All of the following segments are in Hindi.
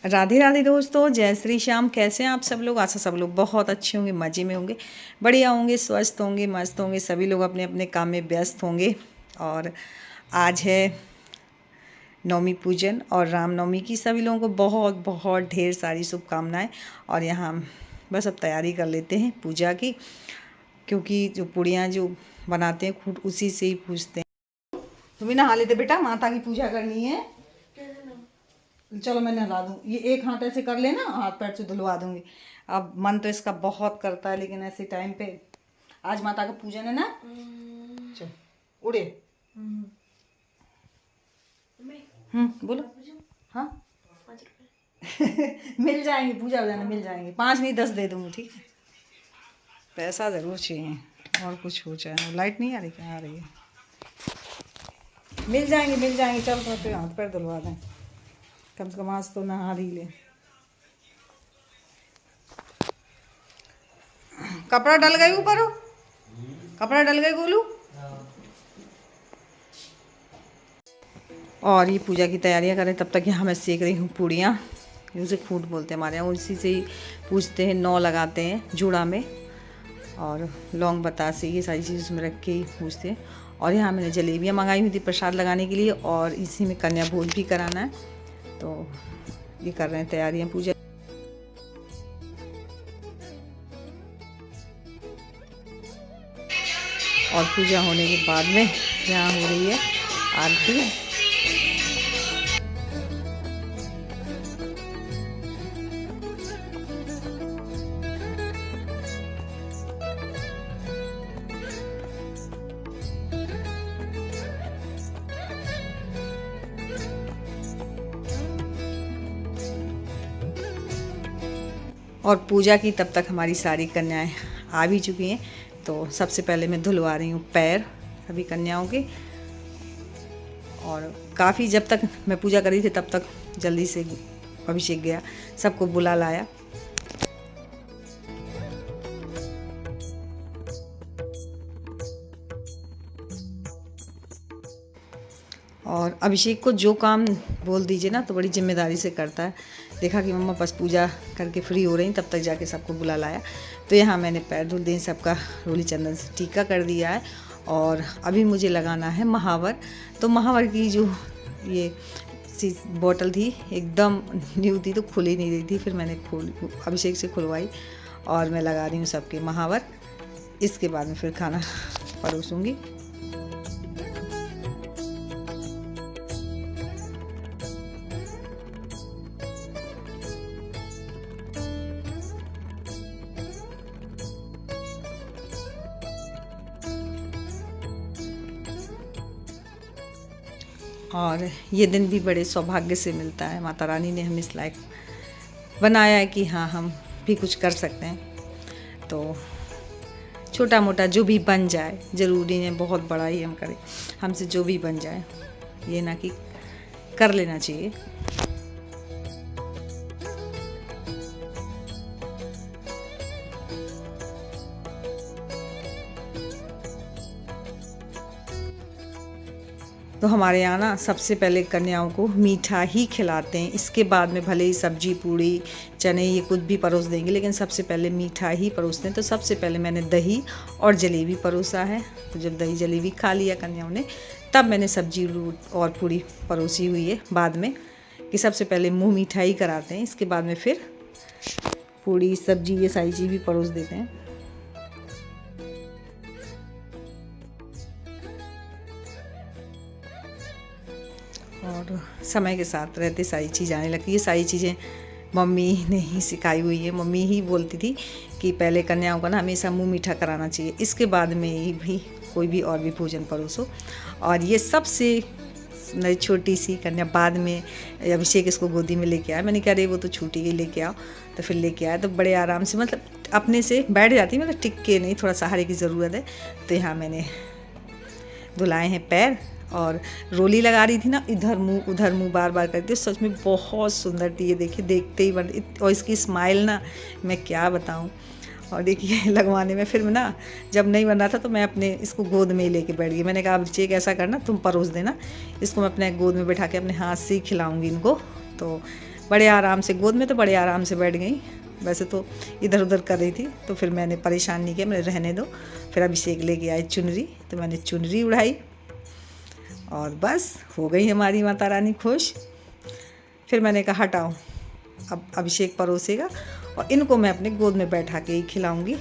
राधे राधे दोस्तों, जय श्री श्याम। कैसे हैं आप सब लोग? आशा सब लोग बहुत अच्छे होंगे, मज़े में होंगे, बढ़िया होंगे, स्वस्थ होंगे, मस्त होंगे। सभी लोग अपने अपने काम में व्यस्त होंगे। और आज है नवमी पूजन और रामनवमी की सभी लोगों को बहुत बहुत ढेर सारी शुभकामनाएं। और यहाँ बस अब तैयारी कर लेते हैं पूजा की, क्योंकि जो पूड़ियाँ जो बनाते हैं खुद उसी से ही पूजते हैं। तुम्हें नहा लेते बेटा, माता की पूजा करनी है। चलो मैं नहला दूँ। ये एक हाथ ऐसे कर लेना, हाथ पैर से धुलवा दूंगी। अब मन तो इसका बहुत करता है, लेकिन ऐसे टाइम पे आज माता का पूजन है ना। चल उड़े। बोलो। हाँ मिल जाएंगे, पूजा हो जाना मिल जाएंगे। 5 नहीं 10 दे दूँगी, ठीक है। पैसा ज़रूर चाहिए, और कुछ हो चाहे। लाइट नहीं आ रही? क्या आ रही है? मिल जाएंगे मिल जाएंगे। चल तो हाथ पैर धुलवा दें, कम से कम आज तो नहा ही ले। कपड़ा डल गई ऊपर, हो कपड़ा डल गई गोलू। और ये पूजा की तैयारियां करें, तब तक यहाँ मैं सेक रही हूँ पूड़ियाँ। उसे खूंट बोलते हैं हमारे यहाँ, उसी से ही पूजते हैं। 9 लगाते हैं जूड़ा में, और लौंग बतासे ये सारी चीज़ उसमें रख के ही पूजते हैं। और यहाँ मैंने जलेबियाँ मंगाई हुई थी प्रसाद लगाने के लिए, और इसी में कन्या भोज भी कराना है, तो ये कर रहे हैं तैयारियां पूजा। और पूजा होने के बाद में यहाँ हो रही है आरती। और पूजा की तब तक हमारी सारी कन्याएं आ भी चुकी हैं। तो सबसे पहले मैं धुलवा रही हूँ पैर सभी कन्याओं के। और काफ़ी जब तक मैं पूजा कर रही थी तब तक जल्दी से अभिषेक गया, सबको बुला लाया। और अभिषेक को जो काम बोल दीजिए ना तो बड़ी जिम्मेदारी से करता है। देखा कि मम्मा बस पूजा करके फ्री हो रही, तब तक जाके सबको बुला लाया। तो यहाँ मैंने पैर धुल दिए, सबका रोली चंदन से टीका कर दिया है। और अभी मुझे लगाना है महावर। तो महावर की जो ये बोतल थी एकदम न्यू थी, तो खुल ही नहीं रही थी। फिर मैंने अभिषेक से खुलवाई, और मैं लगा रही हूँ सबके महावर। इसके बाद में फिर खाना परोसूँगी। और ये दिन भी बड़े सौभाग्य से मिलता है। माता रानी ने हमें इस लायक बनाया है कि हाँ हम भी कुछ कर सकते हैं। तो छोटा मोटा जो भी बन जाए, ज़रूरी नहीं बहुत बड़ा ही हम करें, हमसे जो भी बन जाए ये ना कि कर लेना चाहिए। तो हमारे यहाँ ना सबसे पहले कन्याओं को मीठा ही खिलाते हैं। इसके बाद में भले ही सब्जी पूड़ी चने ये कुछ भी परोस देंगे, लेकिन सबसे पहले मीठा ही परोसते हैं। तो सबसे पहले मैंने दही और जलेबी परोसा है। तो जब दही जलेबी खा लिया कन्याओं ने, तब मैंने सब्जी और पूड़ी परोसी हुई है बाद में, कि सबसे पहले मुँह मीठा ही कराते हैं। इसके बाद में फिर पूड़ी सब्जी ये सारी चीज़ भी परोस देते हैं। और समय के साथ रहते सारी चीज़ आने लगती है। सारी चीज़ें मम्मी ने ही सिखाई हुई है। मम्मी ही बोलती थी कि पहले कन्याओं का ना हमेशा मुँह मीठा कराना चाहिए, इसके बाद में ही भी कोई भी और भी भोजन परोसो। और ये सबसे मेरी छोटी सी कन्या बाद में अभिषेक इसको गोदी में लेके आया। मैंने कहा अरे वो तो छूटी गई, लेके आओ। तो फिर लेके आया, तो बड़े आराम से मतलब अपने से बैठ जाती, मतलब टिक के नहीं, थोड़ा सहारे की ज़रूरत है। तो यहाँ मैंने धुलाए हैं पैर, और रोली लगा रही थी ना, इधर मुंह उधर मुंह बार बार करती है। सच में बहुत सुंदर थी ये, देखिए देखते ही और इसकी स्माइल ना मैं क्या बताऊं। और देखिए लगवाने में फिर ना जब नहीं बन रहा था तो मैं अपने इसको गोद में ही लेके बैठ गई। मैंने कहा अब चेक ऐसा करना, तुम परोस देना, इसको मैं अपने गोद में बैठा के अपने हाथ से ही खिलाऊंगी इनको। तो बड़े आराम से, गोद में तो बड़े आराम से बैठ गई। वैसे तो इधर उधर कर रही थी, तो फिर मैंने परेशान नहीं किया, मैंने रहने दो। फिर अभिषेक लेके आए चुनरी, तो मैंने चुनरी उड़ाई और बस हो गई हमारी माता रानी खुश। फिर मैंने कहा हटाओ, अब अभिषेक परोसेगा और इनको मैं अपने गोद में बैठा के ही खिलाऊंगी।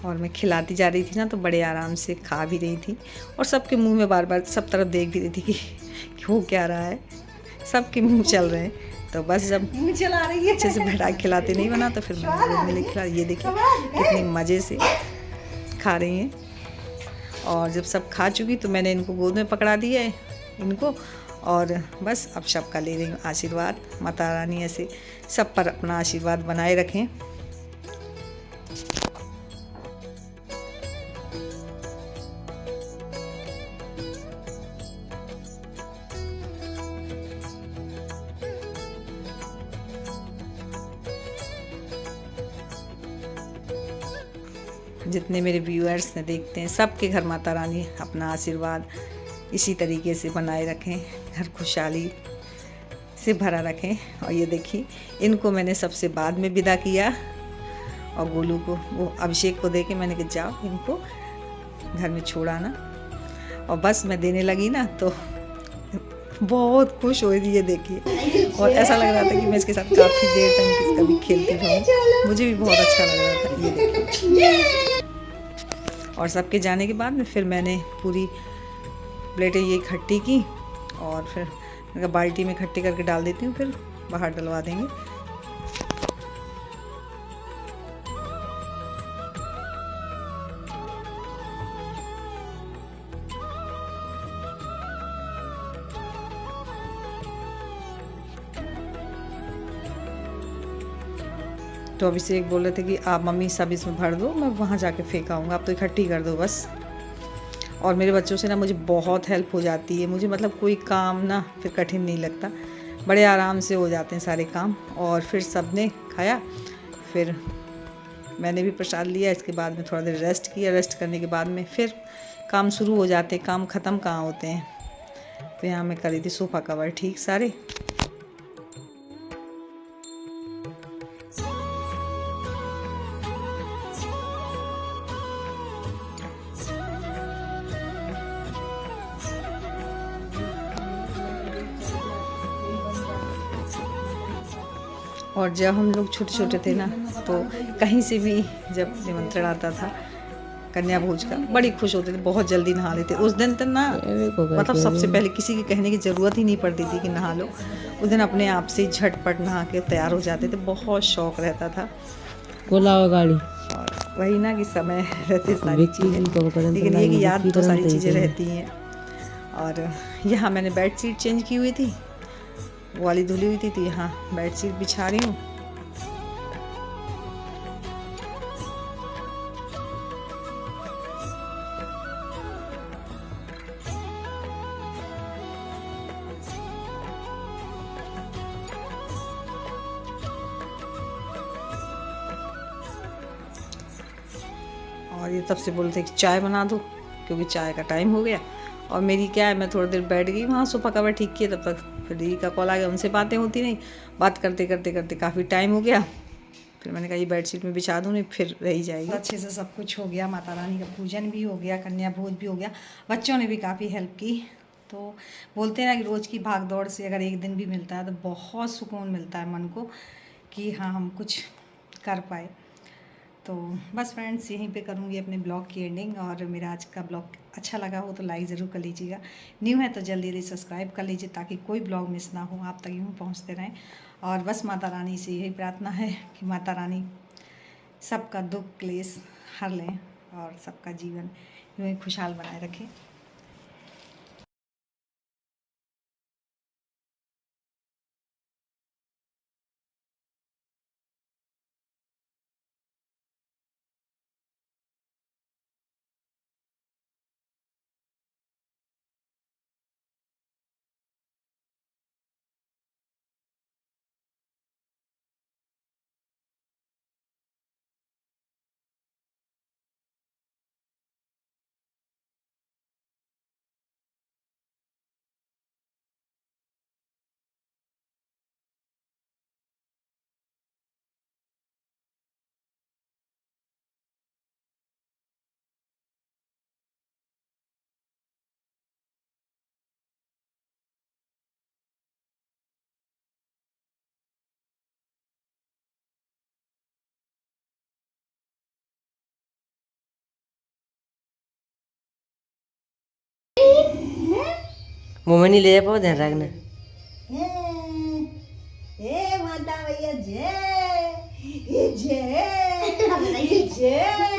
और मैं खिलाती जा रही थी ना, तो बड़े आराम से खा भी रही थी और सबके मुंह में बार बार सब तरफ देख भी रही थी कि हो क्या रहा है, सबके मुंह चल रहे हैं। तो बस जब मुंह चला रही है, अच्छे से बैठा के खिलाते नहीं बना, तो फिर मैंने गोद में लेके खिला। ये देखिए कितने मज़े से खा रही हैं। और जब सब खा चुकी तो मैंने इनको गोद में पकड़ा दिया है इनको, और बस अब सबका ले रही हूँ आशीर्वाद। माता रानी ऐसे सब पर अपना आशीर्वाद बनाए रखें। जितने मेरे व्यूअर्स ने देखते हैं, सबके घर माता रानी अपना आशीर्वाद इसी तरीके से बनाए रखें, घर खुशहाली से भरा रखें। और ये देखिए इनको मैंने सबसे बाद में विदा किया और गोलू को, वो अभिषेक को दे के मैंने कहा जाओ इनको घर में छोड़ाना। और बस मैं देने लगी ना, तो बहुत खुश हो रही थी, ये देखिए। और ऐसा लग रहा था कि मैं इसके साथ काफ़ी देर तक कभी खेलती रहूँ, मुझे भी बहुत अच्छा लग रहा था। ये देखिए, और सबके जाने के बाद में फिर मैंने पूरी प्लेटें ये इकट्ठी की और फिर बाल्टी में इकट्ठी करके डाल देती हूँ, फिर बाहर डलवा देंगे। तो अभिषेक बोल रहे थे कि आप मम्मी सब इसमें भर दो, मैं वहाँ जाके फेंक आऊँगा, आप तो इकट्ठी कर दो बस। और मेरे बच्चों से ना मुझे बहुत हेल्प हो जाती है, मुझे मतलब कोई काम ना फिर कठिन नहीं लगता, बड़े आराम से हो जाते हैं सारे काम। और फिर सबने खाया, फिर मैंने भी प्रसाद लिया। इसके बाद में थोड़ा देर रेस्ट किया, रेस्ट करने के बाद में फिर काम शुरू हो जाते हैं, काम ख़त्म कहाँ होते हैं। तो यहाँ मैं कर रही थी सोफ़ा कवर ठीक सारे। और जब हम लोग छोटे छोटे थे ना, तो कहीं से भी जब निमंत्रण आता था कन्या भोज का, बड़ी खुश होते थे, बहुत जल्दी नहा लेते। उस दिन तक ना मतलब सबसे पहले किसी के कहने की ज़रूरत ही नहीं पड़ती थी कि नहा लो, उस दिन अपने आप से झटपट नहा के तैयार हो जाते थे, बहुत शौक रहता था। गाड़ी और वही ना कि समय रहते सारी चीज़ें, लेकिन ये कि याद तो सारी चीज़ें रहती हैं। और यहाँ मैंने बेड शीट चेंज की हुई थी, वो वाली धुली हुई थी, तो यहाँ बेड शीट बिछा रही हूँ। और ये तब से बोलते कि चाय बना दो, क्योंकि चाय का टाइम हो गया। और मेरी क्या है, मैं थोड़ी देर बैठ गई वहाँ, सोफ़ा कवर ठीक किया, तब तक फिर दीदी का कॉल आ गया, उनसे बातें होती नहीं, बात करते करते करते काफ़ी टाइम हो गया। फिर मैंने कहा ये बेडशीट में बिछा दूँ, नहीं फिर रही जाएगी। अच्छे से सब कुछ हो गया, माता रानी का पूजन भी हो गया, कन्या भोज भी हो गया, बच्चों ने भी काफ़ी हेल्प की। तो बोलते हैं ना कि रोज़ की भाग दौड़ से अगर एक दिन भी मिलता है तो बहुत सुकून मिलता है मन को कि हाँ हम कुछ कर पाए। तो बस फ्रेंड्स, यहीं पे करूँगी अपने ब्लॉग की एंडिंग। और मेरा आज का ब्लॉग अच्छा लगा हो तो लाइक ज़रूर कर लीजिएगा, न्यू है तो जल्दी जल्दी सब्सक्राइब कर लीजिए ताकि कोई ब्लॉग मिस ना हो, आप तक यूँ पहुँचते रहें। और बस माता रानी से यही प्रार्थना है कि माता रानी सबका दुख क्लेश हर लें और सबका जीवन यूँ ही खुशहाल बनाए रखें। मुँह में नहीं ले जा पाओ, ध्यान रखना। माता भैया जय जय जय